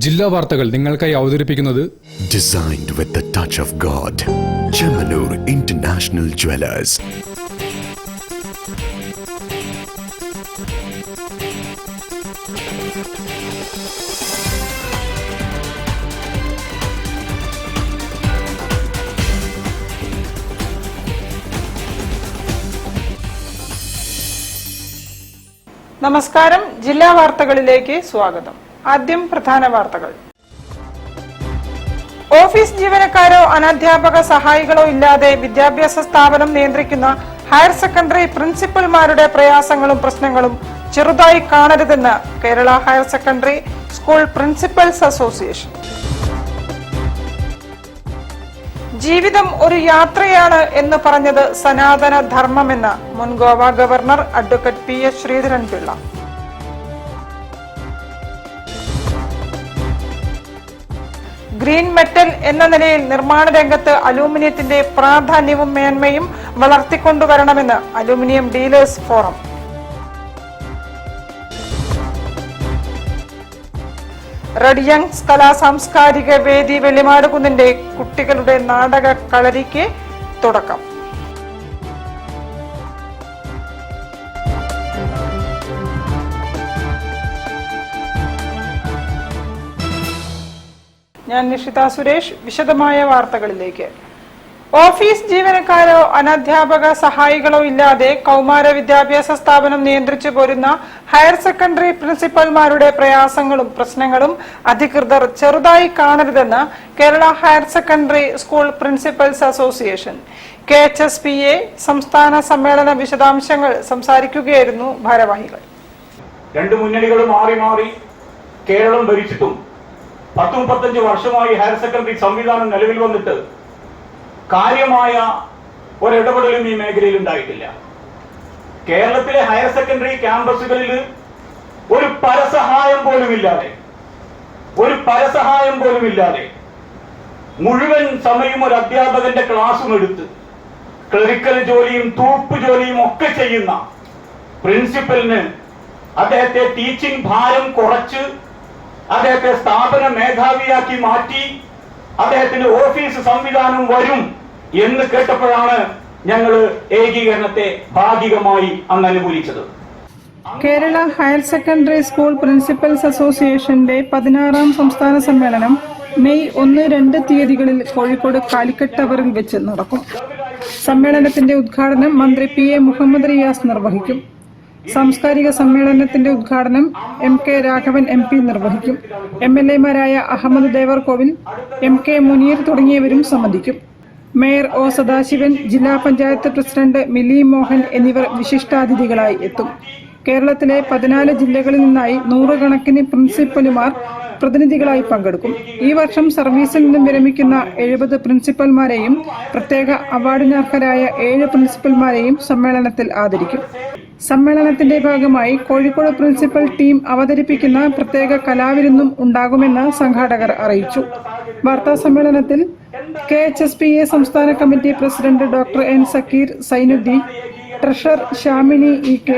ജില്ലാ വാർത്തകൾ നിങ്ങൾക്കായി അവതരിപ്പിക്കുന്നത് Designed with the touch of God. Chemanur International Jewelers. നമസ്കാരം. ജില്ലാ വാർത്തകളിലേക്ക് സ്വാഗതം. ആദ്യം പ്രധാന വാർത്തകൾ. ഓഫീസ് ജീവനക്കാരോ അനധ്യാപക സഹായികളോ ഇല്ലാതെ വിദ്യാഭ്യാസ സ്ഥാപനം നിയന്ത്രിക്കുന്ന ഹയർ സെക്കൻഡറി പ്രിൻസിപ്പൽമാരുടെ പ്രയാസങ്ങളും പ്രശ്നങ്ങളും ചെറുതായി കാണരുതെന്ന് Kerala higher secondary school principals association. ജീവിതം ഒരു യാത്രയാണ് എന്ന് പറഞ്ഞത് സനാതന ധർമ്മമെന്ന് മുൻ Goa governor advocate PS Sreedharan Pillai. Green metal എന്ന നിലയിൽ നിർമ്മാണ രംഗത്ത് അലൂമിനിയത്തിന്റെ പ്രാധാന്യവും മേന്മയും വളർത്തിക്കൊണ്ടുവരണമെന്ന് aluminium dealers forum. Red youngs കലാ സാംസ്കാരിക വേദി വെള്ളിമാടുകുന്നിന്റെ കുട്ടികളുടെ നാടക കളരിക്ക് തുടക്കം. ഞാൻ നിഷിത സുരേഷ്. വിശദമായ വാർത്തകളിലേക്ക്. ഓഫീസ് ജീവനക്കാരോ അനധ്യാപക സഹായികളോ ഇല്ലാതെ കൗമാര വിദ്യാഭ്യാസ സ്ഥാപനം നിയന്ത്രിച്ചു പോരുന്ന ഹയർ സെക്കൻഡറി പ്രിൻസിപ്പൽമാരുടെ പ്രയാസങ്ങളും പ്രശ്നങ്ങളും അധികൃതർ ചെറുതായി കാണരുതെന്ന് Kerala higher secondary school principals association KHSPA സംസ്ഥാന സമ്മേളന വിശദാംശങ്ങൾ സംസാരിക്കുകയായിരുന്നു ഭാരവാഹികൾ. രണ്ട് മുന്നണികളും മാറി മാറി കേരളം ഭരിച്ചിട്ടും 10-35 വർഷമായി ഹയർ സെക്കൻഡറി സംവിധാനം നിലവിൽ വന്നിട്ട് കാര്യമായ ഒരിടപെടലും ഈ മേഖലയിൽ ഉണ്ടായിട്ടില്ല. കേരളത്തിലെ ഹയർ സെക്കൻഡറി ക്യാമ്പസുകളിൽ ഒരു പരസഹായം പോലുമില്ലാതെ മുഴുവൻ സമയം ഒരു അധ്യാപകന്റെ ക്ലാസ്സും എടുത്ത് ക്ലറിക്കൽ ജോലിയും തൂപ്പ് ജോലിയും ഒക്കെ ചെയ്യുന്ന പ്രിൻസിപ്പലിന് അദ്ദേഹത്തെ ടീച്ചിങ് ഭാരം കുറച്ച് അദ്ദേഹത്തെ സ്ഥാപന മേധാവിയാക്കി മാറ്റി അദ്ദേഹത്തിന്റെ ഓഫീസ് സംവിധാനം വരും എന്ന് കേട്ടപ്പോഴാണ് ഞങ്ങൾ ഏകീകരണത്തെ ഭാഗികമായി അന്ന് അനുകൂലിച്ചത്. Kerala higher secondary school principals അസോസിയേഷന്റെ 16ാം സംസ്ഥാന സമ്മേളനം മെയ് 1-2 തീയതികളിൽ കോഴിക്കോട് കാലിക്കറ്റ് ടവറിൽ വെച്ച് നടക്കും. സമ്മേളനത്തിന്റെ ഉദ്ഘാടനം മന്ത്രി PA മുഹമ്മദ് റിയാസ് നിർവഹിക്കും. സാംസ്കാരിക സമ്മേളനത്തിന്റെ ഉദ്ഘാടനം MK രാഘവൻ MP നിർവഹിക്കും. MLA മാരായ അഹമ്മദ് ദേവർകോവിൽ, MK മുനീർ തുടങ്ങിയവരും സംബന്ധിക്കും. മേയർ O സദാശിവൻ, ജില്ലാ പഞ്ചായത്ത് പ്രസിഡന്റ് മിലി മോഹൻ എന്നിവർ വിശിഷ്ടാതിഥികളായി എത്തും. കേരളത്തിലെ 14 ജില്ലകളിൽ നിന്നായി 100 കണക്കിന് പ്രിൻസിപ്പലുമാർ പ്രതിനിധികളായി പങ്കെടുക്കും. ഈ വർഷം സർവീസിൽ നിന്നും വിരമിക്കുന്ന 70 പ്രിൻസിപ്പൽമാരെയും പ്രത്യേക അവാർഡിനർഹരായ 7 പ്രിൻസിപ്പൽമാരെയും സമ്മേളനത്തിൽ ആദരിക്കും. സമ്മേളനത്തിന്റെ ഭാഗമായി കോഴിക്കോട് പ്രിൻസിപ്പൽ ടീം അവതരിപ്പിക്കുന്ന പ്രത്യേക കലാവിരുന്നും ഉണ്ടാകുമെന്ന് സംഘാടകർ അറിയിച്ചു. വാർത്താ സമ്മേളനത്തിൽ KHSPA സംസ്ഥാന committee president doctor N Zakir Zainuddin, treasurer Shamini EK,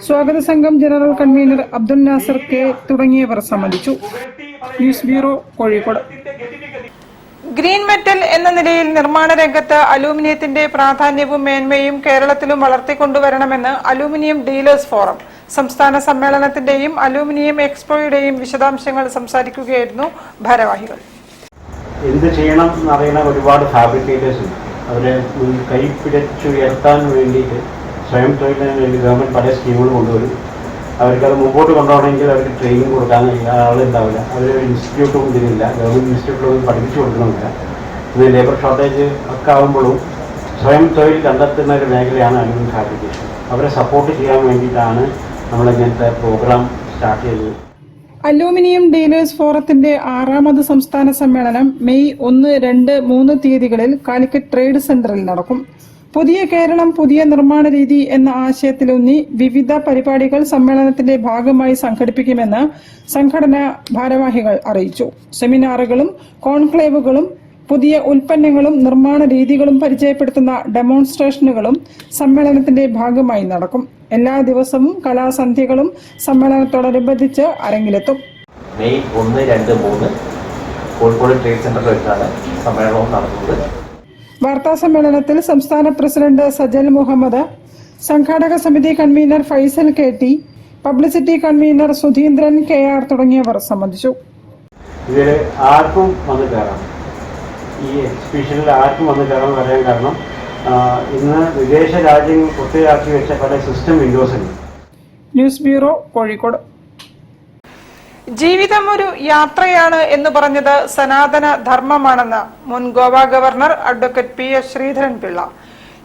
സ്വാഗത സംഘം general convener Abdul Nasar K തുടങ്ങിയവർ സംബന്ധിച്ചു. News bureau, Kozhikode. Green metal എന്ന നിലയിൽ നിർമ്മാണ രംഗത്ത് അലൂമിനിയത്തിന്റെ പ്രാധാന്യവും മേന്മയും കേരളത്തിലും വളർത്തിക്കൊണ്ടുവരണമെന്ന് അലൂമിനിയം ഡീലേഴ്സ് ഫോറം സംസ്ഥാന സമ്മേളനത്തിന്റെയും അലൂമിനിയം എക്സ്പോയുടെയും വിശദാംശങ്ങൾ സംസാരിക്കുകയായിരുന്നു ഭാരവാഹികൾ. എന്ത് ചെയ്യണം എന്നറിയുന്ന ഒരുപാട് ഫാബ്രിക്കേറ്റേഴ്സ് ഉണ്ട്. അവരെ കൈപ്പിടിച്ചുയർത്താൻ വേണ്ടിയിട്ട് സ്വയം തൊഴിലിന് വേണ്ടി ഗവൺമെൻറ് പല സ്കീമുകൾ കൊണ്ടുവരും. അവർക്കത് മുമ്പോട്ട് കൊണ്ടുപോകണമെങ്കിൽ അവർക്ക് ട്രെയിനിങ് കൊടുക്കാൻ ആളുണ്ടാവില്ല. അവർ ഇൻസ്റ്റിറ്റ്യൂട്ടും ഇതിലില്ല, ഗവൺമെൻറ് ഇൻസ്റ്റിറ്റ്യൂട്ടിലൊന്നും പഠിപ്പിച്ചു കൊടുക്കണമില്ല. ഇത് ലേബർ ഷോർട്ടേജ് ഒക്കെ ആകുമ്പോഴും സ്വയം തൊഴിൽ കണ്ടെത്തുന്ന ഒരു മേഖലയാണ് അലൂമിനിയം ഫാബ്രിക്കേഷൻ. അവരെ സപ്പോർട്ട് ചെയ്യാൻ വേണ്ടിയിട്ടാണ് നമ്മളിങ്ങനത്തെ പ്രോഗ്രാം സ്റ്റാർട്ട് ചെയ്തത്. അലൂമിനിയം ഡീലേഴ്സ് ഫോറത്തിന്റെ 6ാമത് സംസ്ഥാന സമ്മേളനം മെയ് 1, 2, 3 തീയതികളിൽ കാലിക്കറ്റ് ട്രേഡ് സെന്ററിൽ നടക്കും. പുതിയ കേരളം പുതിയ നിർമ്മാണ രീതി എന്ന ആശയത്തിലൂന്നി വിവിധ പരിപാടികൾ സമ്മേളനത്തിന്റെ ഭാഗമായി സംഘടിപ്പിക്കുമെന്ന് സംഘടനാ ഭാരവാഹികൾ അറിയിച്ചു. സെമിനാറുകളും കോൺക്ലേവുകളും പുതിയ ഉൽപ്പന്നങ്ങളും നിർമ്മാണ രീതികളും പരിചയപ്പെടുത്തുന്ന ഡെമോൺസ്ട്രേഷനുകളും സമ്മേളനത്തിന്റെ ഭാഗമായി നടക്കും. എല്ലാ ദിവസവും കലാസന്ധ്യകളും സമ്മേളനത്തോടനുബന്ധിച്ച് അരങ്ങിലെത്തും. മെയ് 1, 2, 3 കോഴിക്കോട് ട്രേഡ് സെന്ററിൽ വെച്ചാണ് സമ്മേളനവും നടത്തുന്നത്. വാർത്താ സമ്മേളനത്തിൽ സംസ്ഥാന പ്രസിഡന്റ് സജൽ മുഹമ്മദ്, സംഘാടക സമിതി convener Faisal KT, publicity convener Sudheendran KR തുടങ്ങിയവർ സംബന്ധിച്ചു. ഇതിൽ ആർക്കും വന്ന് കയറാം, ഈ എക്സിബിഷനിൽ ആർക്കും വന്ന് കയറാൻ പറയാൻ കാരണം ഇന്ന് വിദേശ രാജ്യങ്ങൾ പൂർത്തിയാക്കി വെച്ച പല സിസ്റ്റം വിൻഡോസ് ഉണ്ട്. News bureau, Kozhikode. ജീവിതം ഒരു യാത്രയാണ് എന്ന് പറഞ്ഞത് സനാതന ധർമ്മമാണെന്ന് മുൻ Goa governor advocate PS Sreedharan Pillai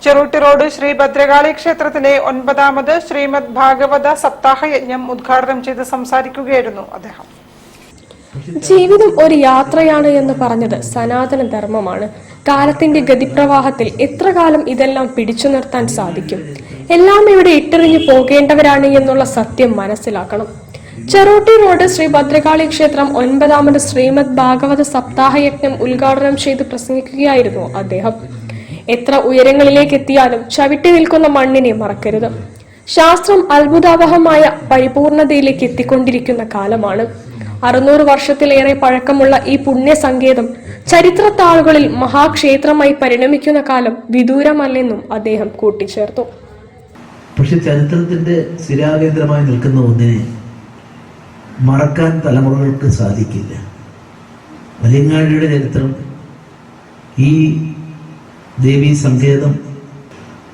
Cherooty road Sree Bhadrakali ക്ഷേത്രത്തിലെ 9ാമത് ശ്രീമദ് ഭാഗവത സപ്താഹ യജ്ഞം ഉദ്ഘാടനം ചെയ്ത് സംസാരിക്കുകയായിരുന്നു അദ്ദേഹം. ജീവിതം ഒരു യാത്രയാണ് എന്ന് പറഞ്ഞത് സനാതന ധർമ്മമാണ്. കാലത്തിന്റെ ഗതിപ്രവാഹത്തിൽ എത്ര കാലം ഇതെല്ലാം പിടിച്ചു നിർത്താൻ സാധിക്കും? എല്ലാം ഇവിടെ ഇട്ടെറിഞ്ഞു പോകേണ്ടവരാണ് എന്നുള്ള സത്യം മനസ്സിലാക്കണം. ചെറുട്ടി റോഡ് ശ്രീ ഭദ്രകാളി ക്ഷേത്രം 9ാമത് ശ്രീമദ് ഭാഗവത സപ്താഹ യജ്ഞം ഉദ്ഘാടനം ചെയ്ത് പ്രസംഗിക്കുകയായിരുന്നു അദ്ദേഹം. എത്ര ഉയരങ്ങളിലേക്ക് എത്തിയാലും ചവിട്ടി നിൽക്കുന്ന മണ്ണിനെ മറക്കരുത്. ശാസ്ത്രം അത്ഭുതാവഹമായ പരിപൂർണതയിലേക്ക് എത്തിക്കൊണ്ടിരിക്കുന്ന കാലമാണ്. 600 വർഷത്തിലേറെ പഴക്കമുള്ള ഈ പുണ്യസങ്കേതം ചരിത്രത്താളുകളിൽ മഹാക്ഷേത്രമായി പരിണമിക്കുന്ന കാലം വിദൂരമല്ലെന്നും അദ്ദേഹം കൂട്ടിച്ചേർത്തു. പക്ഷെ ചരിത്രത്തിന്റെ സ്ഥിരാകേന്ദ്രമായി നിൽക്കുന്ന ഒന്നിനെ മറക്കാൻ തലമുറകൾക്ക് സാധിക്കില്ല. വലിയങ്ങാടിയുടെ ചരിത്രം, ഈ ദേവീ സങ്കേതം,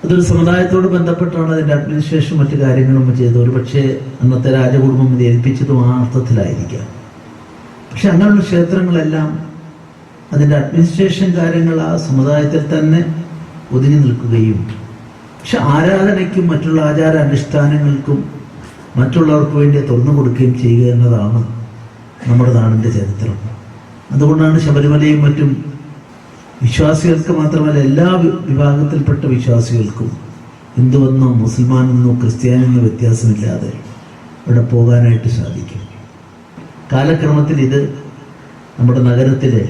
അതൊരു സമുദായത്തോട് ബന്ധപ്പെട്ടാണ് അതിൻ്റെ അഡ്മിനിസ്ട്രേഷൻ മറ്റു കാര്യങ്ങളും ചെയ്തത്. ഒരു പക്ഷേ അന്നത്തെ രാജകുടുംബം ഇത് ഏൽപ്പിച്ചതും ആ അർത്ഥത്തിലായിരിക്കാം. പക്ഷെ അങ്ങനെയുള്ള ക്ഷേത്രങ്ങളെല്ലാം അതിൻ്റെ അഡ്മിനിസ്ട്രേഷൻ കാര്യങ്ങൾ ആ സമുദായത്തിൽ തന്നെ ഒതുങ്ങി നിൽക്കുകയും പക്ഷെ ആരാധനയ്ക്കും മറ്റുള്ള ആചാരാനുഷ്ഠാനങ്ങൾക്കും മറ്റുള്ളവർക്ക് വേണ്ടി തുറന്നു കൊടുക്കുകയും ചെയ്യുക എന്നതാണ് നമ്മുടെ നാടിൻ്റെ ചരിത്രം. അതുകൊണ്ടാണ് ശബരിമലയും മറ്റും വിശ്വാസികൾക്ക് മാത്രമല്ല എല്ലാ വിഭാഗത്തിൽപ്പെട്ട വിശ്വാസികൾക്കും, ഹിന്ദുവെന്നോ മുസൽമാനെന്നോ ക്രിസ്ത്യാനെന്നോ വ്യത്യാസമില്ലാതെ ഇവിടെ പോകാനായിട്ട് സാധിക്കും. കാലക്രമത്തിൽ ഇത് നമ്മുടെ നഗരത്തിലെ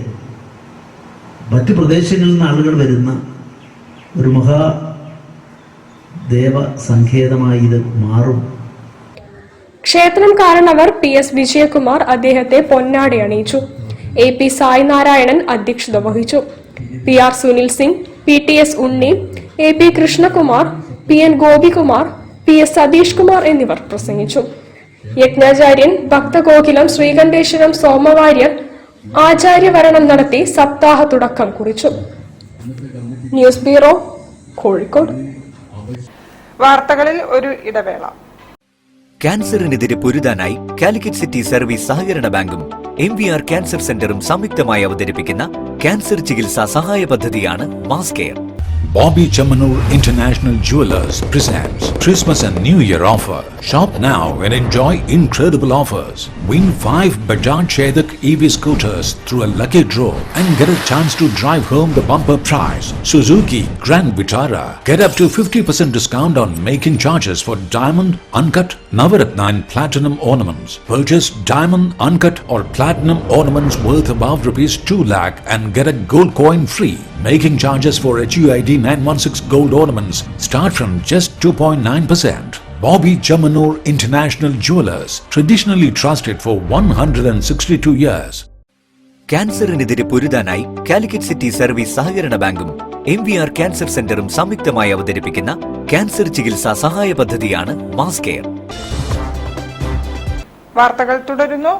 മറ്റു പ്രദേശങ്ങളിൽ നിന്ന് ആളുകൾ വരുന്ന ഒരു മഹാദേവ സങ്കേതമായി ഇത് മാറും. ക്ഷേത്രം കാരണവർ PS വിജയകുമാർ അദ്ദേഹത്തെ പൊന്നാടി അണിയിച്ചു. AP സായി നാരായണൻ അധ്യക്ഷത വഹിച്ചു. PR സുനിൽ സിംഗ്, PTS ഉണ്ണി, AP Krishnakumar, PN Gopikumar, PS Satheesh Kumar എന്നിവർ പ്രസംഗിച്ചു. യജ്ഞാചാര്യൻ ഭക്തഗോകുലം ശ്രീകണ്ഠേശ്വരം സോമവാര്യർ ആചാര്യവരണം നടത്തി സപ്താഹ തുടക്കം കുറിച്ചു. News bureau, Kozhikode. വാർത്തകളിൽ ഒരു ഇടവേള. ക്യാൻസറിനെതിരെ പൊരുതാനായി കാലിക്കറ്റ് സിറ്റി സർവീസ് സഹകരണ ബാങ്കും MVR ക്യാൻസർ സെന്ററും സംയുക്തമായി അവതരിപ്പിക്കുന്ന ക്യാൻസർ ചികിത്സാ സഹായ പദ്ധതിയാണ് mass care. Bobby Chamanur International Jewelers presents Christmas and New Year offer. Shop now and enjoy incredible offers. Win 5 Bajaj Chetak EV scooters through a lucky draw and get a chance to drive home the bumper prize. Suzuki Grand Vitara. Get up to 50% discount on making charges for diamond, uncut, Navaratna and platinum ornaments. Purchase diamond, uncut or platinum ornaments worth above ₹2 lakh and get a gold coin free. Making charges for HUID 916 gold ornaments start from just 2.9%. Bobby Chamanur International Jewelers, traditionally trusted for 162 years. ക്യാൻസറിനെതിരെ പൊരുതാനായി Calicut city service സഹകരണ ബാങ്കും MVR cancer സെന്ററും സംയുക്തമായി അവതരിപ്പിക്കുന്ന cancer ചികിത്സാ സഹായ പദ്ധതിയാണ് മാസ് കെയർ. വാർത്തകൾ തുടരുന്നു.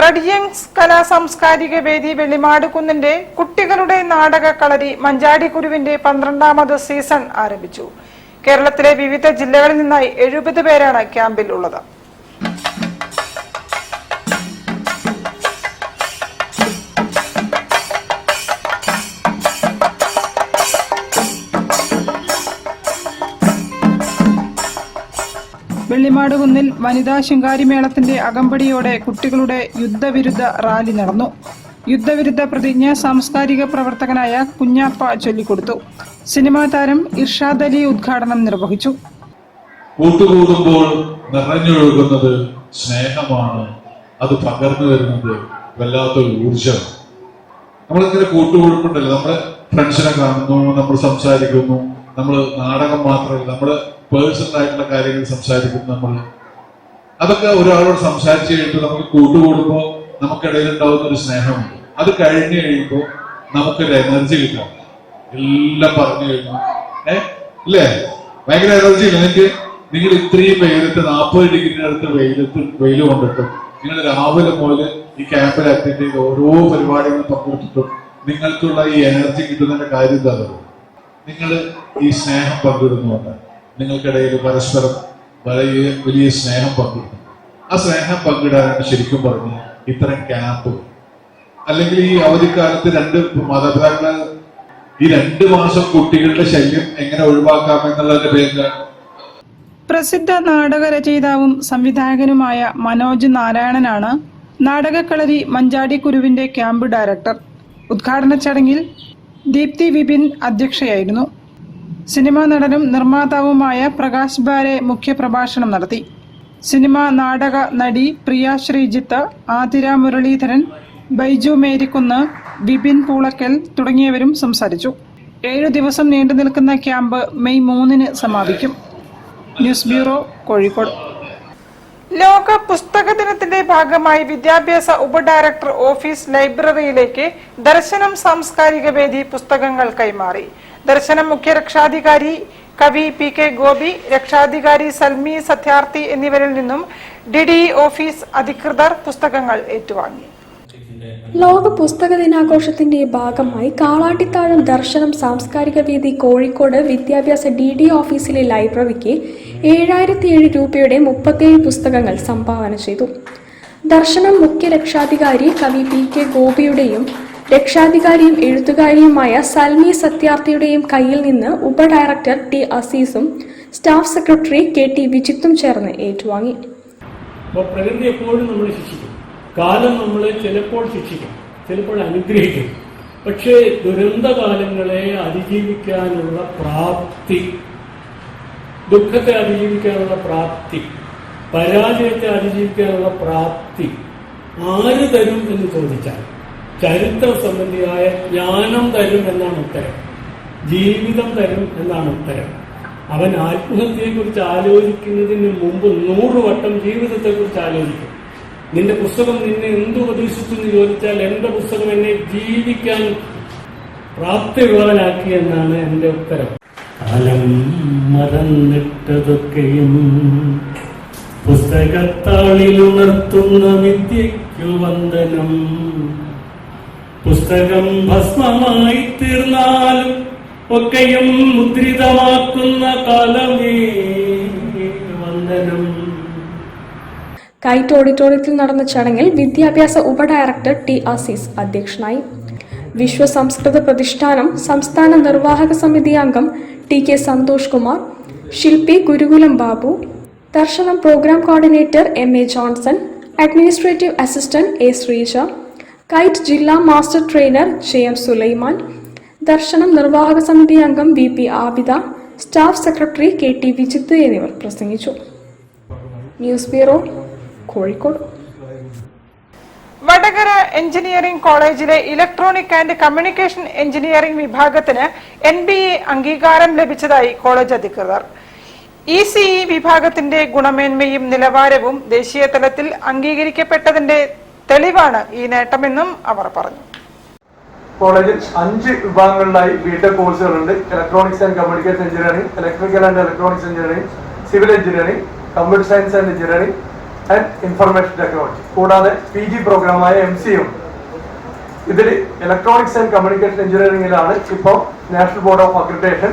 റഡിയങ്സ് കലാ സാംസ്കാരിക വേദി വെള്ളിമാട് കുന്നിന്റെ കുട്ടികളുടെ നാടക കളരി മഞ്ചാടി കുരുവിന്റെ 12ാമത് സീസൺ ആരംഭിച്ചു. കേരളത്തിലെ വിവിധ ജില്ലകളിൽ നിന്നായി 70 പേരാണ് ക്യാമ്പിൽ ഉള്ളത്. വെള്ളിമാട് കുന്നിൽ വനിതാ ശിങ്കാരിമേളത്തിന്റെ അകമ്പടിയോടെ കുട്ടികളുടെ യുദ്ധവിരുദ്ധ റാലി നടന്നു. യുദ്ധവിരുദ്ധ പ്രതിജ്ഞ സാംസ്കാരിക പ്രവർത്തകനായ കുഞ്ഞാപ്പ ചൊല്ലിക്കൊടുത്തു. സിനിമാ താരം ഇർഷാദ് അലി ഉദ്ഘാടനം നിർവഹിച്ചു. കൂട്ടുകൂടുമ്പോൾ നിറഞ്ഞൊഴുകുന്നത് സ്നേഹമാണ്, അത് പകർന്നു വരുന്നത് വല്ലാത്തൊരു ഊർജം. നമ്മളിങ്ങനെ കൂട്ടുകൂടുമ്പോണ്ടല്ലോ, നമ്മള് ഫ്രണ്ട്സിനെ കാണുന്നു, നമ്മൾ സംസാരിക്കുന്നു, നമ്മൾ നാടകം മാത്രമല്ല നമ്മള് പേഴ്സണൽ കാര്യങ്ങൾ സംസാരിക്കുന്നു. നമ്മൾ അതൊക്കെ ഒരാളോട് സംസാരിച്ചു കഴിഞ്ഞിട്ട് നമുക്ക് കൂട്ടുകൂടുമ്പോൾ നമുക്കിടയിൽ ഉണ്ടാവുന്ന ഒരു സ്നേഹമുണ്ട്. അത് കഴിഞ്ഞു കഴിയുമ്പോൾ നമുക്കൊരു എനർജി കിട്ടും. എല്ലാം പറഞ്ഞു കഴിഞ്ഞു അല്ലേ, ഭയങ്കര എനർജി ഇല്ല നിങ്ങൾക്ക്. നിങ്ങൾ ഇത്രയും വെയിലത്ത് 40 ഡിഗ്രിയുടെ അടുത്ത് വെയിൽ കൊണ്ടിട്ടും നിങ്ങൾ രാവിലെ മുതൽ ഈ ക്യാമ്പിൽ അറ്റൻഡ് ചെയ്ത് ഓരോ പരിപാടികളും പങ്കെടുത്തിട്ടും നിങ്ങൾക്കുള്ള ഈ എനർജി കിട്ടുന്നതിന്റെ കാര്യം എന്താണ്? നിങ്ങൾ ഈ സ്നേഹം പങ്കിടുന്നുണ്ട്. നിങ്ങൾക്കിടയിൽ പരസ്പരം വലിയ സ്നേഹം പങ്കിടുന്നു. ആ സ്നേഹം പങ്കിടാനാണ് ശരിക്കും പറഞ്ഞ് ഇത്തരം ക്യാമ്പ്. അല്ലെങ്കിൽ ഈ അവധിക്കാലത്ത് 2 മാതാപിതാക്കള് ഈ 2 മാസം കുട്ടികളുടെ ശല്യം എങ്ങനെ ഒഴിവാക്കാമെന്നുള്ളതിന്റെ പേരിലാണ്. പ്രസിദ്ധ നാടക രചയിതാവും സംവിധായകനുമായ മനോജ് നാരായണനാണ് നാടകക്കളരി മഞ്ചാടിക്കുരുവിന്റെ ക്യാമ്പ് ഡയറക്ടർ. ഉദ്ഘാടന ചടങ്ങിൽ ദീപ്തി വിപിൻ അധ്യക്ഷയായിരുന്നു. സിനിമാ നടനും നിർമ്മാതാവുമായ പ്രകാശ് ബാരെ മുഖ്യപ്രഭാഷണം നടത്തി. സിനിമാ നാടക നടി പ്രിയ ശ്രീജിത്ത്, ആതിര മുരളീധരൻ, ബൈജു മേരിക്കുന്ന്, വിപിൻ പൂളക്കൽ തുടങ്ങിയവരും സംസാരിച്ചു. 7 ദിവസം നീണ്ടു നിൽക്കുന്ന ക്യാമ്പ് മെയ് 3 സമാപിക്കും. News bureau, Kozhikode. ലോക പുസ്തക ദിനത്തിന്റെ ഭാഗമായി വിദ്യാഭ്യാസ ഉപഡയറക്ടർ ഓഫീസ് ലൈബ്രറിയിലേക്ക് ദർശനം സാംസ്കാരിക വേദി പുസ്തകങ്ങൾ കൈമാറി. ദർശനം മുഖ്യ രക്ഷാധികാരി കവി PK ഗോപി, രക്ഷാധികാരി സൽമി സത്യാർത്ഥി എന്നിവരിൽ നിന്നും DDE ഓഫീസ് അധികൃതർ പുസ്തകങ്ങൾ ഏറ്റുവാങ്ങി. ലോക പുസ്തക ദിനാഘോഷത്തിന്റെ ഭാഗമായി കാളാട്ടിത്താഴം ദർശനം സാംസ്കാരിക വേദി കോഴിക്കോട് വിദ്യാഭ്യാസ DDE ഓഫീസിലെ ലൈബ്രറിക്ക് 7007 രൂപയുടെ 37 പുസ്തകങ്ങൾ സംഭാവന ചെയ്തു. ദർശനം മുഖ്യ രക്ഷാധികാരി കവി PK ഗോപിയുടെയും രക്ഷാധികാരിയും എഴുത്തുകാരിയുമായ സൽമി സത്യാർത്ഥിയുടെയും കയ്യിൽ നിന്ന് ഉപഡയറക്ടർ T അസീസും സ്റ്റാഫ് സെക്രട്ടറി KT വിജിത്തും ചേർന്ന് ഏറ്റുവാങ്ങി. പ്രകൃതി എപ്പോഴും നമ്മൾ ശിക്ഷിക്കും, കാലം നമ്മളെ ചിലപ്പോൾ ശിക്ഷിക്കും, ചിലപ്പോൾ അനുഗ്രഹിക്കും. പക്ഷേ ദുരന്തകാലങ്ങളെ അതിജീവിക്കാനുള്ള പ്രാപ്തി, ദുഃഖത്തെ അതിജീവിക്കാനുള്ള പ്രാപ്തി, പരാജയത്തെ അതിജീവിക്കാനുള്ള പ്രാപ്തി ആര് തരും എന്ന് ചോദിച്ചാൽ ചരിത്ര സംബന്ധിയായ ജ്ഞാനം തരും എന്നാണ് ഉത്തരം. ജീവിതം തരും എന്നാണ് ഉത്തരം. അവൻ ആത്മഹത്യയെക്കുറിച്ച് ആലോചിക്കുന്നതിന് മുമ്പ് 100 വട്ടം ജീവിതത്തെക്കുറിച്ച് ആലോചിക്കും. നിന്റെ പുസ്തകം നിന്നെ എന്ത് ഉപദേശിച്ചു എന്ന് ചോദിച്ചാൽ എന്റെ പുസ്തകം എന്നെ ജീവിക്കാൻ പ്രാപ്തിയുള്ളവനാക്കി എന്നാണ് എന്റെ ഉത്തരം. കാലം മറന്നിട്ടതൊക്കെയും പുസ്തകത്താളിൽ ഉണർത്തുന്ന വിദ്യയ്ക്കു വന്ദനം. പുസ്തകം ഭസ്മമായി തീർന്നാലും ഒക്കെയും മുദ്രിതമാക്കുന്ന കാലമേ വന്ദനം. കൈറ്റ് ഓഡിറ്റോറിയത്തിൽ നടന്ന ചടങ്ങിൽ വിദ്യാഭ്യാസ ഉപഡയറക്ടർ T അസീസ് അധ്യക്ഷനായി. വിശ്വ സംസ്കൃത പ്രതിഷ്ഠാനം സംസ്ഥാന നിർവാഹക സമിതി അംഗം TK സന്തോഷ് കുമാർ, ശില്പി Gurukulam Babu, Darshanam program coordinator MA Johnson, administrative assistant A Sreeja, KITE ജില്ലാ master trainer JM Sulaiman, Darshanam നിർവാഹക സമിതി അംഗം VP Abida, staff secretary KT Vijith എന്നിവർ പ്രസംഗിച്ചു. News bureau, Kozhikode. Vadakara engineering കോളേജിലെ ഇലക്ട്രോണിക് ആൻഡ് കമ്മ്യൂണിക്കേഷൻ എഞ്ചിനീയറിംഗ് വിഭാഗത്തിന് NBA അംഗീകാരം ലഭിച്ചതായി കോളേജ് അധികൃതർ. ECE വിഭാഗത്തിന്റെ ഗുണമേന്മയും നിലവാരവും ദേശീയ തലത്തിൽ അംഗീകരിക്കപ്പെട്ടതിന്റെ തെളിവാണ് ഈ നേട്ടമെന്നും അവർ പറഞ്ഞു. കോളേജിൽ 5 വിഭാഗങ്ങളിലായി BTech കോഴ്സുകളുണ്ട്. Electronics and communication engineering, electrical and electronics engineering, civil engineering, computer science and engineering and information technology. കൂടാതെ PG പ്രോഗ്രാമായ MCA ഉണ്ട്. ഇതിൽ ഇലക്ട്രോണിക്സ് ആൻഡ് കമ്മ്യൂണിക്കേഷൻ എഞ്ചിനീയറിംഗിലാണ് ഇപ്പോൾ നാഷണൽ ബോർഡ് ഓഫ് അക്രഡിറ്റേഷൻ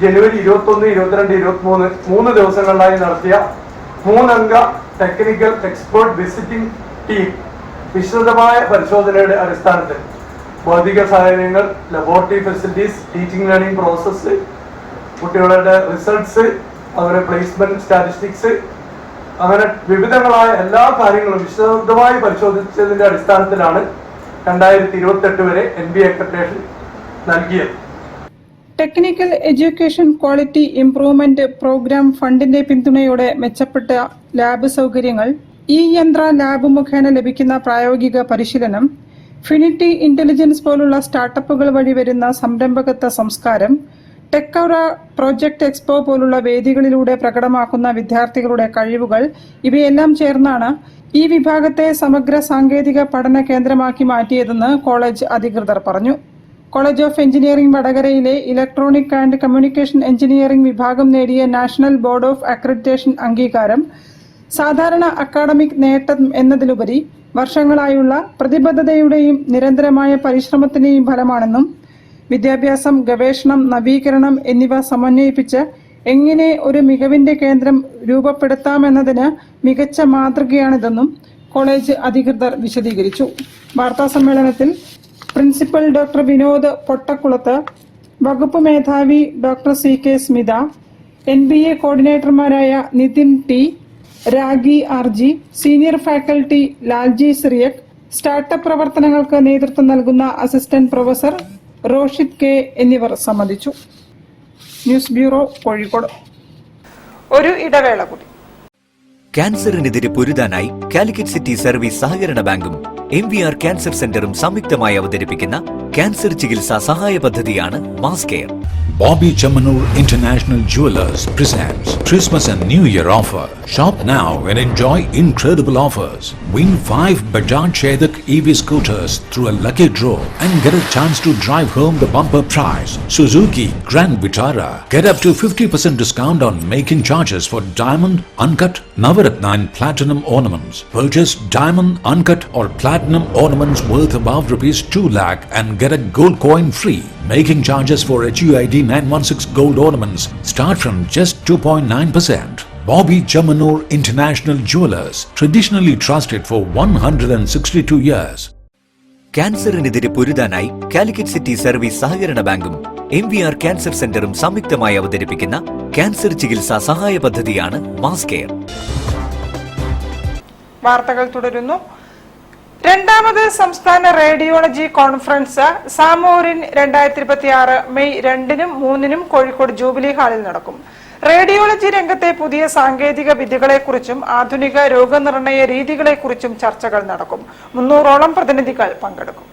ജനുവരി 21, 22, 23 3 ദിവസങ്ങളിലായി നടത്തിയ 3 അംഗ ടെക്നിക്കൽ എക്സ്പേർട്ട് വിസിറ്റിംഗ് ടീം വിശദമായ പരിശോധനയുടെ അടിസ്ഥാനത്തിൽ ഭൗതിക സാഹചര്യങ്ങൾ, laboratory facilities, teaching learning process, കുട്ടികളുടെ റിസൾട്ട്സ്, അതുപോലെ പ്ലേസ്മെന്റ് സ്റ്റാറ്റിസ്റ്റിക്സ്, അങ്ങനെ വിവിധങ്ങളായ എല്ലാ കാര്യങ്ങളും വിശദമായി പരിശോധിച്ചതിന്റെ അടിസ്ഥാനത്തിലാണ് 2028 വരെ NBA അക്രഡിറ്റേഷൻ നൽകിയത്. Technical education quality improvement program ഫണ്ടിന്റെ പിന്തുണയോടെ മെച്ചപ്പെട്ട ലാബ് സൗകര്യങ്ങൾ, യന്ത്ര ലാബ് മുഖേന ലഭിക്കുന്ന പ്രായോഗിക പരിശീലനം, ഫിനിറ്റി ഇന്റലിജൻസ് പോലുള്ള സ്റ്റാർട്ടപ്പുകൾ വഴി വരുന്ന സംരംഭകത്വ സംസ്കാരം, ടെക്കൗറ പ്രോജക്ട് എക്സ്പോ പോലുള്ള വേദികളിലൂടെ പ്രകടമാക്കുന്ന വിദ്യാർത്ഥികളുടെ കഴിവുകൾ ഇവയെല്ലാം ചേർന്നാണ് ഈ വിഭാഗത്തെ സമഗ്ര സാങ്കേതിക പഠന കേന്ദ്രമാക്കി മാറ്റിയതെന്ന് കോളേജ് അധികൃതർ പറഞ്ഞു. കോളേജ് ഓഫ് എഞ്ചിനീയറിംഗ് വടകരയിലെ ഇലക്ട്രോണിക് ആൻഡ് കമ്മ്യൂണിക്കേഷൻ എഞ്ചിനീയറിംഗ് വിഭാഗം നേടിയ നാഷണൽ ബോർഡ് ഓഫ് അക്രഡിറ്റേഷൻ അംഗീകാരം സാധാരണ അക്കാഡമിക് നേട്ടം എന്നതിലുപരി വർഷങ്ങളായുള്ള പ്രതിബദ്ധതയുടെയും നിരന്തരമായ പരിശ്രമത്തിന്റെയും ഫലമാണെന്നും വിദ്യാഭ്യാസം, ഗവേഷണം, നവീകരണം എന്നിവ സമന്വയിപ്പിച്ച് എങ്ങനെ ഒരു മികവിന്റെ കേന്ദ്രം രൂപപ്പെടുത്താമെന്നതിന് മികച്ച മാതൃകയാണിതെന്നും കോളേജ് അധികൃതർ വിശദീകരിച്ചു. വാർത്താസമ്മേളനത്തിൽ പ്രിൻസിപ്പൽ ഡോക്ടർ വിനോദ് പൊട്ടക്കുളത്ത്, വകുപ്പ് മേധാവി ഡോക്ടർ CK സ്മിത, NBA കോർഡിനേറ്റർമാരായ Nithin T, Ragi RG, senior faculty Lalji Cyriac, startup പ്രവർത്തനങ്ങൾക്ക് നേതൃത്വം നൽകുന്ന അസിസ്റ്റന്റ് പ്രൊഫസർ റോഷിത് K എന്നിവർ സംബന്ധിച്ചു. News bureau, Kozhikode. ഒരു ഇടവേള കൂടി. ക്യാൻസറിനെതിരെ പൊരുതാനായി കാലിക്കറ്റ് സിറ്റി സർവീസ് സഹകരണ ബാങ്കും MVR ക്യാൻസർ സെന്ററും സംയുക്തമായി അവതരിപ്പിക്കുന്ന ക്യാൻസർ ചികിത്സാ സഹായ പദ്ധതിയാണ് mass care. Bobby Chamanur International Jewelers presents Christmas and New Year offer. Shop now and enjoy incredible offers. Win 5 Bajaj Chetak EV scooters through a lucky draw and get a chance to drive home the bumper prize. Suzuki Grand Vitara. Get up to 50% discount on making charges for diamond, uncut, Navaratna and platinum ornaments. Purchase diamond, uncut or platinum ornaments worth above rupees 2 lakh and get a gold coin free. Making charges for HUID 916 gold ornaments start from just 2.9%. Bobby Chamanur International Jewelers, traditionally trusted for 162 years. ക്യാൻസറിനെതിരെ പൊരുതാനായി Calicut city service സഹകരണ ബാങ്കും MVR cancer സെന്ററും സംയുക്തമായി അവതരിപ്പിക്കുന്ന cancer ചികിത്സാ സഹായ പദ്ധതിയാണ് മാസ് കെയർ. വാർത്തകൾ തുടരുന്നു. രണ്ടാമത് സംസ്ഥാന റേഡിയോളജി കോൺഫറൻസ് സാമൂരിൻ 2026 മെയ് 2-നും 3-നും കോഴിക്കോട് ജൂബിലി ഹാളിൽ നടക്കും. റേഡിയോളജി രംഗത്തെ പുതിയ സാങ്കേതിക വിദ്യകളെക്കുറിച്ചും ആധുനിക രോഗനിർണയ രീതികളെക്കുറിച്ചും ചർച്ചകൾ നടക്കും. 300ഓളം പ്രതിനിധികൾ പങ്കെടുക്കും.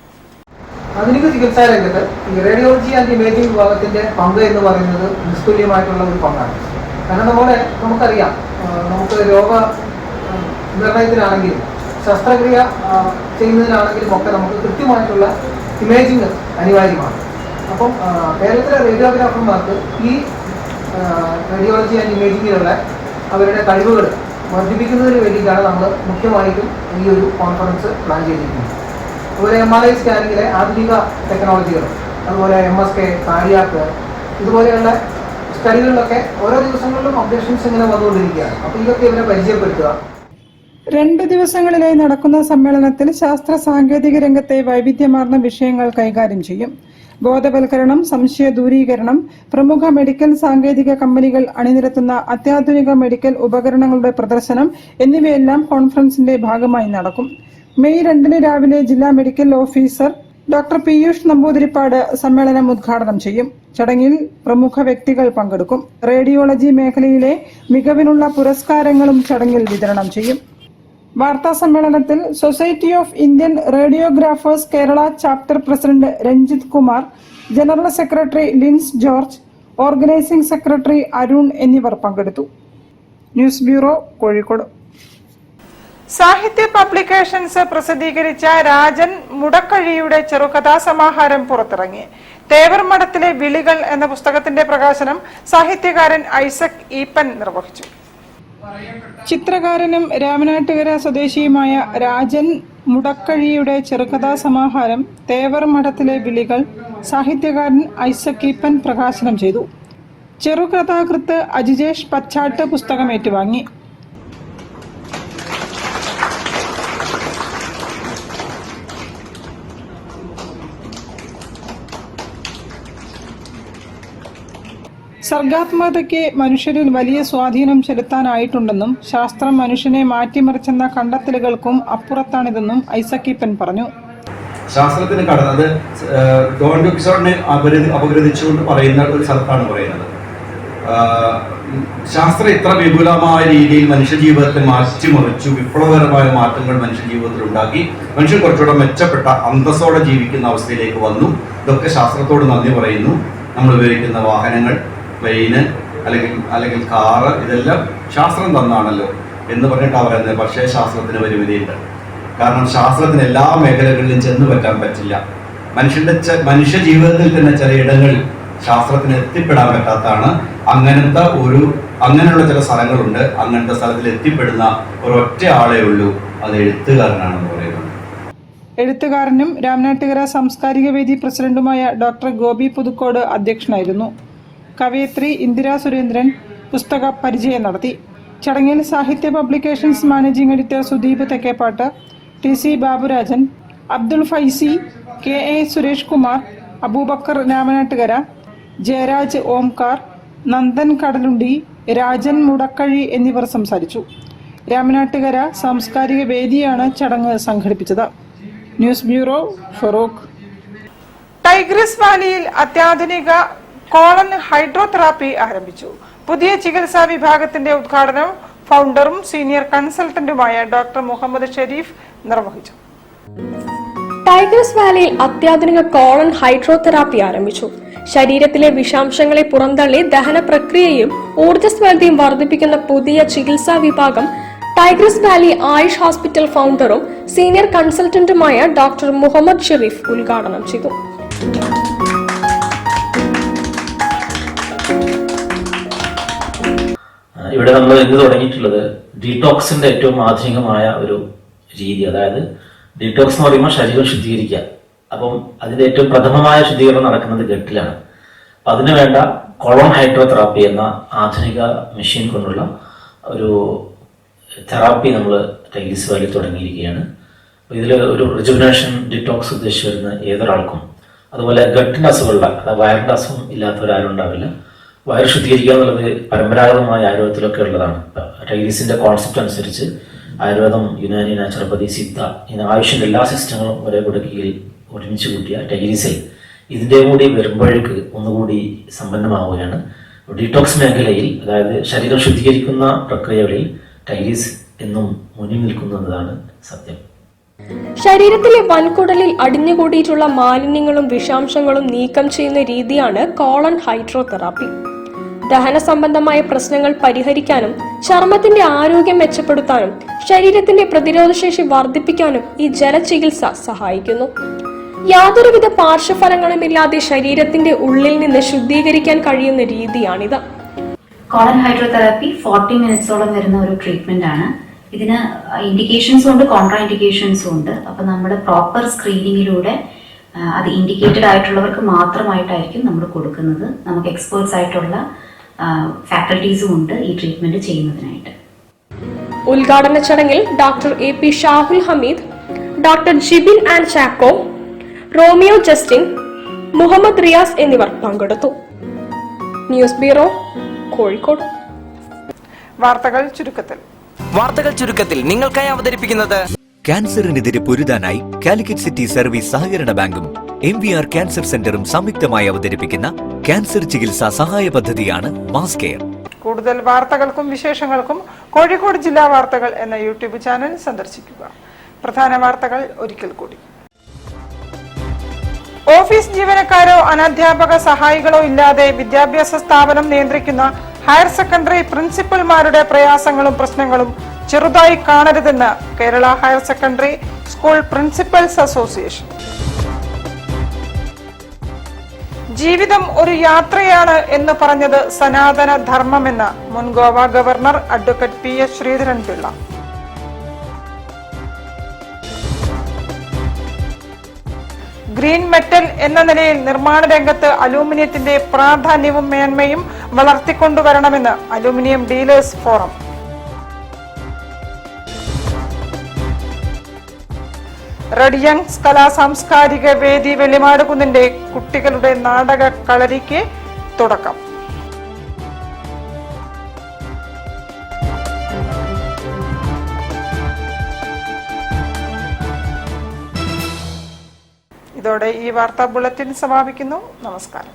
ആധുനിക ചികിത്സാ രംഗത്ത് ഈ റേഡിയോളജി ആൻഡ് ഇമേജിംഗ് വിഭാഗത്തിന്റെ പങ്ക് എന്ന് പറയുന്നത് നിസ്തുല്യമായിട്ടുള്ള ഒരു പങ്കാണ്. കാരണം നമുക്കറിയാം, നമുക്ക് രോഗ നിർണയത്തിനാണെങ്കിലും ശസ്ത്രക്രിയ ചെയ്യുന്നതിനാണെങ്കിലും ഒക്കെ നമുക്ക് കൃത്യമായിട്ടുള്ള ഇമേജിങ് അനിവാര്യമാണ്. അപ്പം കേരളത്തിലെ റേഡിയോഗ്രാഫർമാർക്ക് ഈ റേഡിയോളജി ആൻഡ് ഇമേജിങ്ങിലുള്ള അവരുടെ കഴിവുകൾ വർദ്ധിപ്പിക്കുന്നതിന് വേണ്ടിയിട്ടാണ് നമ്മൾ മുഖ്യമായിട്ടും ഈ ഒരു കോൺഫറൻസ് പ്ലാൻ ചെയ്തിരിക്കുന്നത്. അതുപോലെ MRI സ്കാനിങ്ങിലെ ആധുനിക ടെക്നോളജികൾ, അതുപോലെ MSK, കാർഡിയാക്ക്, ഇതുപോലെയുള്ള സ്റ്റഡികളിലൊക്കെ ഓരോ ദിവസങ്ങളിലും അപ്ഡേഷൻസ് ഇങ്ങനെ വന്നുകൊണ്ടിരിക്കുകയാണ്. അപ്പോൾ ഇതൊക്കെ ഇവരെ പരിചയപ്പെടുത്തുക. 2 ദിവസങ്ങളിലായി നടക്കുന്ന സമ്മേളനത്തിൽ ശാസ്ത്ര സാങ്കേതിക രംഗത്തെ വൈവിധ്യമാർന്ന വിഷയങ്ങൾ കൈകാര്യം ചെയ്യും. ബോധവൽക്കരണം, സംശയ ദൂരീകരണം, പ്രമുഖ മെഡിക്കൽ സാങ്കേതിക കമ്പനികൾ അണിനിരത്തുന്ന അത്യാധുനിക മെഡിക്കൽ ഉപകരണങ്ങളുടെ പ്രദർശനം എന്നിവയെല്ലാം കോൺഫറൻസിന്റെ ഭാഗമായി നടക്കും. മെയ് 2-ന് രാവിലെ ജില്ലാ medical officer doctor Piyush Namboothiripad സമ്മേളനം ഉദ്ഘാടനം ചെയ്യും. ചടങ്ങിൽ പ്രമുഖ വ്യക്തികൾ പങ്കെടുക്കും. റേഡിയോളജി മേഖലയിലെ മികവിനുള്ള പുരസ്കാരങ്ങളും ചടങ്ങിൽ വിതരണം ചെയ്യും. വാർത്താ സമ്മേളനത്തിൽ society of Indian radiographers Kerala chapter president Ranjith Kumar, general secretary Lins George, organising secretary Arun എന്നിവർ പങ്കെടുത്തു. News bureau, Kozhikode. Sahithya publications പ്രസിദ്ധീകരിച്ച രാജൻ മുടക്കഴിയുടെ ചെറുകഥാസമാഹാരം പുറത്തിറങ്ങി. തേവർമഠത്തിലെ വിളികൾ എന്ന പുസ്തകത്തിന്റെ പ്രകാശനം സാഹിത്യകാരൻ ഐസക് ഈപ്പൻ നിർവഹിച്ചു. ചിത്രകാരനും രാമനാട്ടുകര സ്വദേശിയുമായ രാജൻ മുടക്കഴിയുടെ ചെറുകഥാസമാഹാരം തേവർമഠത്തിലെ വിളികൾ സാഹിത്യകാരൻ ഐസക് ഈപ്പൻ പ്രകാശനം ചെയ്തു. ചെറുകഥാകൃത്ത് അജിജേഷ് പച്ചാട്ട് പുസ്തകം ഏറ്റുവാങ്ങി. സർഗാത്മകതയ്ക്ക് മനുഷ്യരിൽ വലിയ സ്വാധീനം ചെലുത്താനായിട്ടുണ്ടെന്നും ശാസ്ത്രം മനുഷ്യനെ മാറ്റിമറിച്ചെന്ന കണ്ടെത്തലുകൾക്കും അപ്പുറത്താണിതെന്നും ഐസക് ഈപ്പൻ പറഞ്ഞു. ശാസ്ത്രത്തിന് കടന്നത് ഡോൺ ക്വിക്സോട്ടിനെ അപഗ്രഥിച്ചുകൊണ്ട് പറയുന്ന ഒരു സ്ഥലത്താണ് പറയുന്നത്. ശാസ്ത്രം ഇത്ര വിപുലമായ രീതിയിൽ മനുഷ്യജീവിതത്തെ മാറ്റിമറിച്ചു, വിപ്ലവകരമായ മാറ്റങ്ങൾ മനുഷ്യജീവിതത്തിൽ ഉണ്ടാക്കി, മനുഷ്യൻ കുറച്ചുകൂടെ മെച്ചപ്പെട്ട അന്തസ്സോടെ ജീവിക്കുന്ന അവസ്ഥയിലേക്ക് വന്നു. ഇതൊക്കെ ശാസ്ത്രത്തോട് നന്ദി പറയുന്നു. നമ്മൾ ഉപയോഗിക്കുന്ന വാഹനങ്ങൾ, പ്ലെയിന് അല്ലെങ്കിൽ കാറ്, ഇതെല്ലാം ശാസ്ത്രം തന്നാണല്ലോ എന്ന് പറഞ്ഞിട്ടാണ് പറയുന്നത്. പക്ഷേ ശാസ്ത്രത്തിന് പരിമിതിയുണ്ട്. കാരണം ശാസ്ത്രത്തിന് എല്ലാ മേഖലകളിലും ചെന്ന് പറ്റാൻ പറ്റില്ല. മനുഷ്യ ജീവിതത്തിൽ തന്നെ ചില ഇടങ്ങളിൽ ശാസ്ത്രത്തിന് എത്തിപ്പെടാൻ പറ്റാത്തതാണ്. അങ്ങനെയുള്ള ചില സ്ഥലങ്ങളുണ്ട്. അങ്ങനത്തെ സ്ഥലത്തിൽ എത്തിപ്പെടുന്ന ഒരൊറ്റ ആളേ ഉള്ളൂ, അത് എഴുത്തുകാരനാണെന്ന് പറയുന്നത്. എഴുത്തുകാരനും രാമനാട്ടുകര സാംസ്കാരിക വേദി പ്രസിഡന്റുമായ ഡോക്ടർ ഗോപി പുതുക്കോട് അധ്യക്ഷനായിരുന്നു. കവയിത്രി ഇന്ദിരാ സുരേന്ദ്രൻ പുസ്തക പരിചയം നടത്തി. ചടങ്ങിൽ Sahitya publications managing editor Sudeep Thekkepat, TC Baburajan, Abdul Faizy, KA Suresh Kumar, Aboobacker Ramanattukara, Jayaraj Omkar, Nandan Kadalundi, Rajan Mudakkazhi എന്നിവർ സംസാരിച്ചു. രാമനാട്ടുകര സാംസ്കാരിക വേദിയാണ് ചടങ്ങ് സംഘടിപ്പിച്ചത്. ന്യൂസ് ബ്യൂറോ, ഫറൂഖ്. ടൈഗ്രിസ് വാലിയിൽ അത്യാധുനിക കോളൻ ഹൈഡ്രോതെറാപ്പി ആരംഭിച്ചു. പുതിയ ചികിത്സാ വിഭാഗത്തിന്റെ ഉദ്ഘാടനം ഫൗണ്ടറും സീനിയർ കൺസൾട്ടന്റുമായ ഡോക്ടർ മുഹമ്മദ് ഷെരീഫ് നിർവഹിച്ചു. ടൈഗ്രിസ് വാലിയിൽ അത്യാധുനിക കോളൻ ഹൈഡ്രോതെറാപ്പി ആരംഭിച്ചു. ശരീരത്തിലെ വിഷാംശങ്ങളെ പുറന്തള്ളി ദഹന പ്രക്രിയയും ഊർജ്ജസ്വലതയും വർദ്ധിപ്പിക്കുന്ന പുതിയ ചികിത്സാ വിഭാഗം ടൈഗ്രിസ് വാലി ആയുഷ് ഹോസ്പിറ്റൽ ഫൗണ്ടറും സീനിയർ കൺസൾട്ടന്റുമായ ഡോക്ടർ മുഹമ്മദ് ഷെരീഫ് ഉദ്ഘാടനം ചെയ്തു. ഇവിടെ നമ്മൾ ഇന്ന് തുടങ്ങിയിട്ടുള്ളത് ഡീടോക്സിന്റെ ഏറ്റവും ആധുനികമായ ഒരു രീതി. അതായത് ഡീടോക്സ് എന്ന് പറയുമ്പോൾ ശരീരം ശുദ്ധീകരിക്കുക. അപ്പം അതിന്റെ ഏറ്റവും പ്രഥമമായ ശുദ്ധീകരണം നടക്കുന്നത് ഗട്ടിലാണ്. അപ്പം അതിനു വേണ്ട കോളൻ ഹൈഡ്രോതെറാപ്പി എന്ന ആധുനിക മെഷീൻ കൊണ്ടുള്ള ഒരു തെറാപ്പി നമ്മൾ ടൈഗ്രിസ് വാലിയിൽ തുടങ്ങിയിരിക്കുകയാണ്. അപ്പോൾ ഇതിൽ ഒരു റിജുവിനേഷൻ ഡിറ്റോക്സ് ഉദ്ദേശിച്ച് വരുന്ന ഏതൊരാൾക്കും, അതുപോലെ ഗട്ടിൻ്റെ അസുഖമുള്ള, അതായത് വയറിൻ്റെ അസുഖം ഇല്ലാത്തവരാരും ഉണ്ടാവില്ല. വയറ് ശുദ്ധീകരിക്കുക എന്നുള്ളത് പരമ്പരാഗതമായ ആയുർവേദത്തിലൊക്കെ ഉള്ളതാണ്. ടൈഗ്രിസിന്റെ കോൺസെപ്റ്റ് അനുസരിച്ച് ആയുർവേദം, യുനാനി, നാച്ചുറോപ്പതി, സിദ്ധ ഇങ്ങനെ ആയുഷിന്റെ എല്ലാ സിസ്റ്റങ്ങളും ഒരേ കുടക്കീഴിൽ ഒരുമിച്ച് കൂട്ടിയ ടൈഗ്രിസിൽ ഇതിൻ്റെ കൂടി വരുമ്പോഴേക്ക് ഒന്നുകൂടി സമ്പന്നമാവുകയാണ്. ഡീടോക്സ് മേഖലയിൽ, അതായത് ശരീരം ശുദ്ധീകരിക്കുന്ന പ്രക്രിയകളിൽ ടൈഗ്രിസ് എന്നും മുന്നിൽ നിൽക്കുന്നതാണ് സത്യം. ശരീരത്തിലെ വൻകുടലിൽ അടിഞ്ഞുകൂടിയിട്ടുള്ള മാലിന്യങ്ങളും വിഷാംശങ്ങളും നീക്കം ചെയ്യുന്ന രീതിയാണ് കോളൻ ഹൈഡ്രോതെറാപ്പി. ദഹന സംബന്ധമായ പ്രശ്നങ്ങൾ പരിഹരിക്കാനും ചർമ്മത്തിന്റെ ആരോഗ്യം മെച്ചപ്പെടുത്താനും ശരീരത്തിന്റെ പ്രതിരോധശേഷി വർദ്ധിപ്പിക്കാനും ഈ ജലചികിത്സ സഹായിക്കുന്നു. യാതൊരുവിധ പാർശ്വഫലങ്ങളുമില്ലാതെ ശരീരത്തിന്റെ ഉള്ളിൽ നിന്ന് ശുദ്ധീകരിക്കാൻ കഴിയുന്ന രീതിയാണിത്. കോളൻ ഹൈഡ്രോതെറാപ്പി 40 മിനിറ്റ്സോളം വരുന്ന ഒരു ട്രീറ്റ്മെന്റ് ആണ്. ഇതിന് ഇൻഡിക്കേഷൻസും ഉണ്ട്, കോൺട്രാ ഇൻഡിക്കേഷൻസും ഉണ്ട്. അപ്പൊ നമ്മുടെ പ്രോപ്പർ സ്ക്രീനിങ്ങിലൂടെ അത് ഇൻഡിക്കേറ്റഡ് ആയിട്ടുള്ളവർക്ക് മാത്രമായിട്ടായിരിക്കും നമ്മൾ കൊടുക്കുന്നത്. നമുക്ക് എക്സ്പേർട്സ് ആയിട്ടുള്ള ഫാക്കൽറ്റീസും ഉണ്ട് ഈ ട്രീറ്റ്മെന്റ് ചെയ്യുന്നതിനായിട്ട്. ഉദ്ഘാടന ചടങ്ങിൽ doctor AP Shahul Hameed, doctor Jibin and Chacko, Romeo Justin, Muhammad Riyas എന്നിവർ പങ്കെടുത്തു. News bureau, Kozhikode. വാർത്തകൾ ചുരുക്കത്തിൽ നിങ്ങൾക്കായി അവതരിപ്പിക്കുന്നത് ക്യാൻസറിനെതിരെ പൊരുതാനായി കാലിക്കറ്റ് സിറ്റി സർവീസ് സഹകരണ ബാങ്കും MVR ക്യാൻസർ സെന്ററും സംയുക്തമായി അവതരിപ്പിക്കുന്ന ക്യാൻസർ ചികിത്സാ സഹായ പദ്ധതിയാണ് മാസ് കെയർ. കൂടുതൽ വാർത്തകൾക്കും വിശേഷങ്ങൾക്കും കോഴിക്കോട് ജില്ലാ വാർത്തകൾ എന്ന യൂട്യൂബ് ചാനൽ സന്ദർശിക്കുക. പ്രധാന വാർത്തകൾ ഒരിക്കൽ കൂടി. ഓഫീസ് ജീവനക്കാരോ അനധ്യാപക സഹായികളോ ഇല്ലാതെ വിദ്യാഭ്യാസ സ്ഥാപനം നിയന്ത്രിക്കുന്ന ഹയർ സെക്കൻഡറി പ്രിൻസിപ്പൽമാരുടെ പ്രയാസങ്ങളും പ്രശ്നങ്ങളും ചെറുതായി കാണരുതെന്ന് Kerala higher secondary school principals association. ജീവിതം ഒരു യാത്രയാണ് എന്ന് പറഞ്ഞത് സനാതന ധർമ്മമെന്ന് മുൻ Goa governor advocate PS Sreedharan Pillai. Green metal എന്ന നിലയിൽ നിർമ്മാണ രംഗത്ത് അലൂമിനിയത്തിന്റെ പ്രാധാന്യവും മേന്മയും വളർത്തിക്കൊണ്ടുവരണമെന്ന് അലൂമിനിയം ഡീലേഴ്സ് ഫോറം. റെഡിയങ്സ് കലാ സാംസ്കാരിക വേദി വെള്ളിമാടുകുന്നിന്റെ കുട്ടികളുടെ നാടക കളരിക്ക് തുടക്കം. ഇതോടെ ഈ വാർത്താ ബുള്ളറ്റിൻ സമാപിക്കുന്നു. നമസ്കാരം.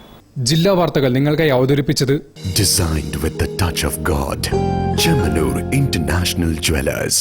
ജില്ലാ വാർത്തകൾ നിങ്ങൾക്കായി അവതരിപ്പിച്ചത് Designed with the touch of God. Chemanur International Jewelers.